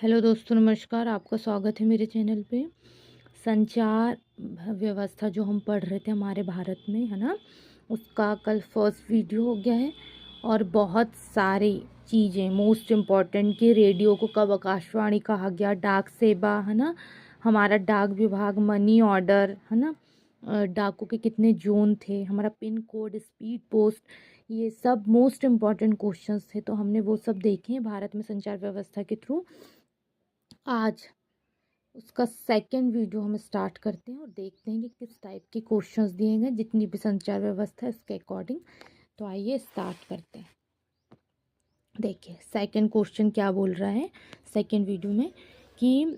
Hello दोस्तों, नमस्कार। आपका स्वागत है मेरे चैनल पे। संचार व्यवस्था जो हम पढ़ रहे थे हमारे भारत में, है ना, उसका कल फर्स्ट वीडियो हो गया है। और बहुत सारी चीज़ें मोस्ट इम्पॉर्टेंट कि रेडियो को कब आकाशवाणी कहा गया, डाक सेवा, है ना, हमारा डाक विभाग, मनी ऑर्डर, है ना, डाकों के कितने जोन थे, हमारा पिन कोड, स्पीड पोस्ट, ये सब मोस्ट इम्पॉर्टेंट क्वेश्चंस थे। तो हमने वो सब देखे हैं भारत में संचार व्यवस्था के थ्रू। आज उसका सेकंड वीडियो हम स्टार्ट करते हैं और देखते हैं कि किस टाइप के क्वेश्चंस दिए गए जितनी भी संचार व्यवस्था है इसके अकॉर्डिंग। तो आइए स्टार्ट करते हैं। देखिए सेकंड क्वेश्चन क्या बोल रहा है सेकंड वीडियो में कि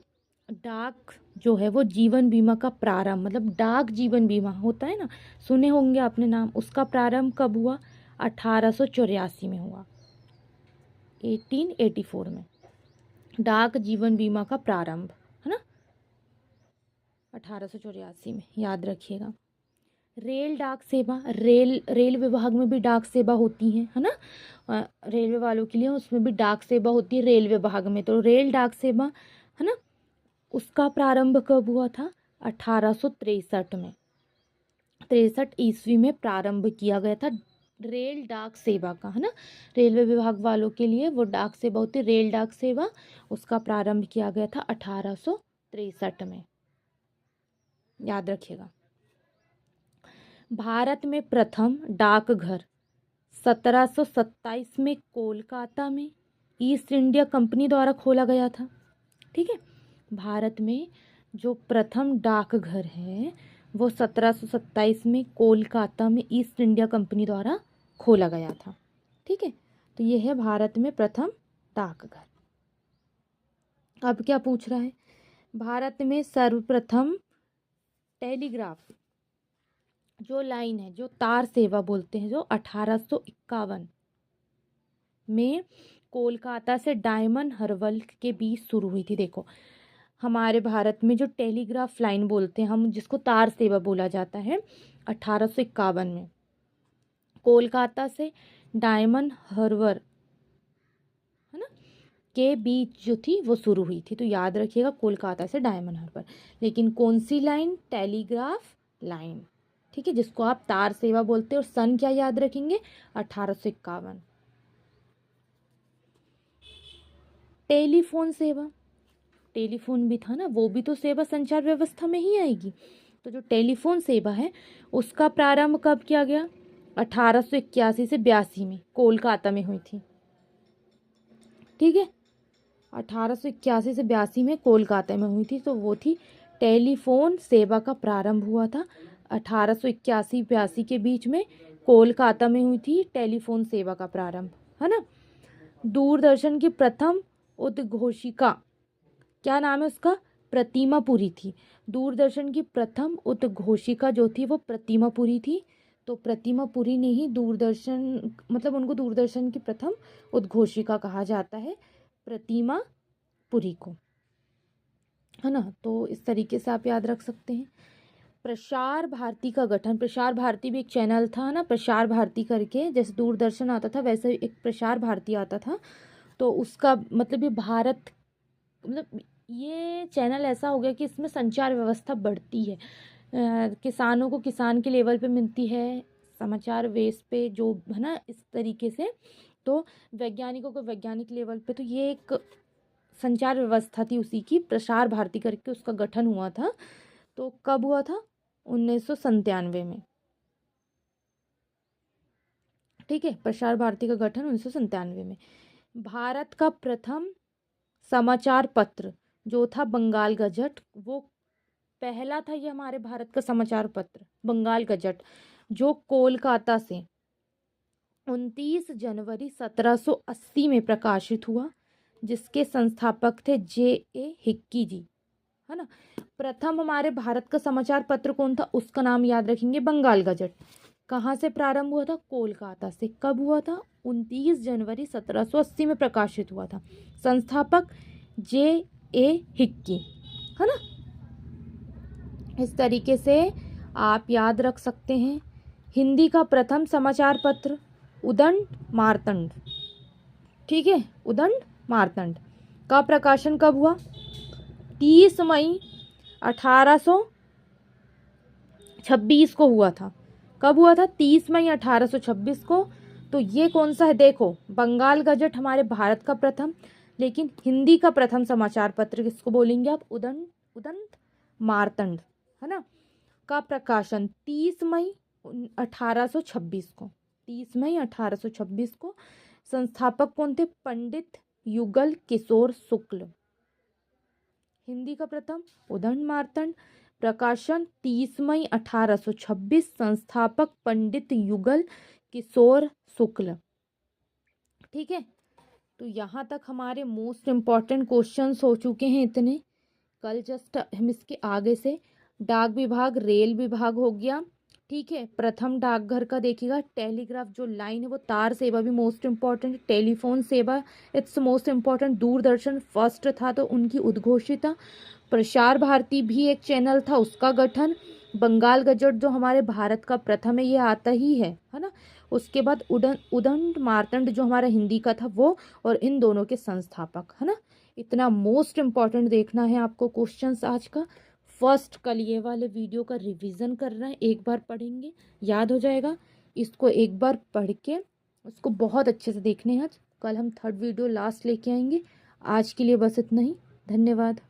डाक जो है वो जीवन बीमा का प्रारंभ, मतलब डाक जीवन बीमा होता है ना, सुने होंगे आपने नाम, उसका प्रारंभ कब हुआ? 1884 में हुआ, 1884 में डाक जीवन बीमा का प्रारंभ, है ना, 1884 में, याद रखिएगा। रेल डाक सेवा, रेल विभाग में भी डाक सेवा होती है ना, रेलवे वालों के लिए उसमें भी डाक सेवा होती है रेल विभाग में। तो रेल डाक सेवा, है ना, उसका प्रारंभ कब हुआ था? 1863 में, 63 ईस्वी में प्रारंभ किया गया था रेल डाक सेवा का, है ना। रेलवे विभाग वालों के लिए वो डाक सेवा होती है रेल डाक सेवा, उसका प्रारंभ किया गया था 1863 में, याद रखिएगा। भारत में प्रथम डाकघर 1727 में कोलकाता में ईस्ट इंडिया कंपनी द्वारा खोला गया था। ठीक है, भारत में जो प्रथम डाकघर है वो 1727 में कोलकाता में ईस्ट इंडिया कंपनी द्वारा खोला गया था। ठीक है, तो ये है भारत में प्रथम डाकघर। अब क्या पूछ रहा है? भारत में सर्वप्रथम टेलीग्राफ जो लाइन है, जो तार सेवा बोलते हैं, जो 1851 में कोलकाता से डायमंड हार्बर के बीच शुरू हुई थी। देखो, हमारे भारत में जो टेलीग्राफ लाइन बोलते हैं हम, जिसको तार सेवा बोला जाता है, 1851 में कोलकाता से डायमंड हार्बर, है ना, के बीच जो थी वो शुरू हुई थी। तो याद रखिएगा, कोलकाता से डायमंड हार्बर। लेकिन कौन सी लाइन? Telegraph line. ठीक है, जिसको आप तार सेवा बोलते हैं। और सन क्या याद रखेंगे? 1851। टेलीफोन सेवा, टेलीफोन भी था ना, वो भी तो सेवा संचार व्यवस्था में ही आएगी। तो जो टेलीफोन सेवा है उसका प्रारंभ कब किया गया? 1881 से 82 में कोलकाता में हुई थी। ठीक है, 1881 से 82 में कोलकाता में हुई थी। तो वो थी टेलीफोन सेवा का प्रारंभ हुआ था 1881-82 के बीच में कोलकाता में हुई थी टेलीफोन सेवा का प्रारंभ, है ना। दूरदर्शन की प्रथम उद्घोषिका, क्या नाम है उसका? प्रतिमापुरी थी। दूरदर्शन की प्रथम उद्घोषिका जो थी वो प्रतिमापुरी थी। तो प्रतिमापुरी ने ही दूरदर्शन, मतलब उनको दूरदर्शन की प्रथम उद्घोषिका कहा जाता है, प्रतिमापुरी को, है ना। तो इस तरीके से आप याद रख सकते हैं। प्रसार भारती का गठन, प्रसार भारती भी एक चैनल था ना, प्रसार भारती करके, जैसे दूरदर्शन आता था वैसे एक प्रसार भारती आता था। तो उसका मतलब ये भारत, मतलब ये चैनल ऐसा हो गया कि इसमें संचार व्यवस्था बढ़ती है, किसानों को किसान के लेवल पे मिलती है समाचार वेस पे, जो है ना, इस तरीके से। तो वैज्ञानिकों को वैज्ञानिक लेवल पे, तो ये एक संचार व्यवस्था थी उसी की, प्रसार भारती करके उसका गठन हुआ था। तो कब हुआ था? 1997 में। ठीक है, प्रसार भारती का गठन 1997 में। भारत का प्रथम समाचार पत्र जो था बंगाल गजट, वो पहला था ये हमारे भारत का समाचार पत्र बंगाल गजट, जो कोलकाता से 29 जनवरी 1780 में प्रकाशित हुआ, जिसके संस्थापक थे J.A. हिक्की जी, है ना। प्रथम हमारे भारत का समाचार पत्र कौन था? उसका नाम याद रखेंगे, बंगाल गजट। कहाँ से प्रारंभ हुआ था? कोलकाता से। कब हुआ था? 29 जनवरी 1780 में प्रकाशित हुआ था। संस्थापक J.A. हिक्की, है ना। इस तरीके से आप याद रख सकते हैं। हिंदी का प्रथम समाचार पत्र उदंड मार्तंड, ठीक है, उदंड मार्तंड। का प्रकाशन कब हुआ? 30 मई 1826 को हुआ था। कब हुआ था? 30 मई 1826 को। तो ये कौन सा है? देखो, बंगाल गजट हमारे भारत का प्रथम, लेकिन हिंदी का प्रथम समाचार पत्र किसको बोलेंगे आप? उदंत मार्तंड, है ना। का प्रकाशन 30 मई 1826 को, 30 मई 1826 को। संस्थापक कौन थे? पंडित युगल किशोर शुक्ल। हिंदी का प्रथम उदंत मार्तंड, प्रकाशन 30 मई 1826, संस्थापक पंडित युगल किशोर शुक्ल। ठीक है, तो यहाँ तक हमारे मोस्ट इम्पॉर्टेंट क्वेश्चंस हो चुके हैं इतने। कल जस्ट हम इसके आगे से डाक विभाग, रेल विभाग हो गया। ठीक है, प्रथम डाकघर का देखिएगा, टेलीग्राफ जो लाइन है वो तार सेवा भी मोस्ट इम्पॉर्टेंट, टेलीफोन सेवा it's most important, Doordarshan first था तो उनकी उद्घोषिता, प्रसार भारती भी एक चैनल था उसका गठन, बंगाल गजट जो हमारे भारत का प्रथम है ये आता ही है ना। उसके बाद उदंत मार्तंड जो हमारा हिंदी का था वो, और इन दोनों के संस्थापक, है ना। इतना मोस्ट इम्पॉर्टेंट देखना है आपको क्वेश्चंस आज का। फर्स्ट कल ये वाले वीडियो का रिवीजन करना है, एक बार पढ़ेंगे याद हो जाएगा। इसको एक बार पढ़ के उसको बहुत अच्छे से देखने हैं आज। कल हम थर्ड वीडियो लास्ट लेके आएंगे। आज के लिए बस इतना ही, धन्यवाद।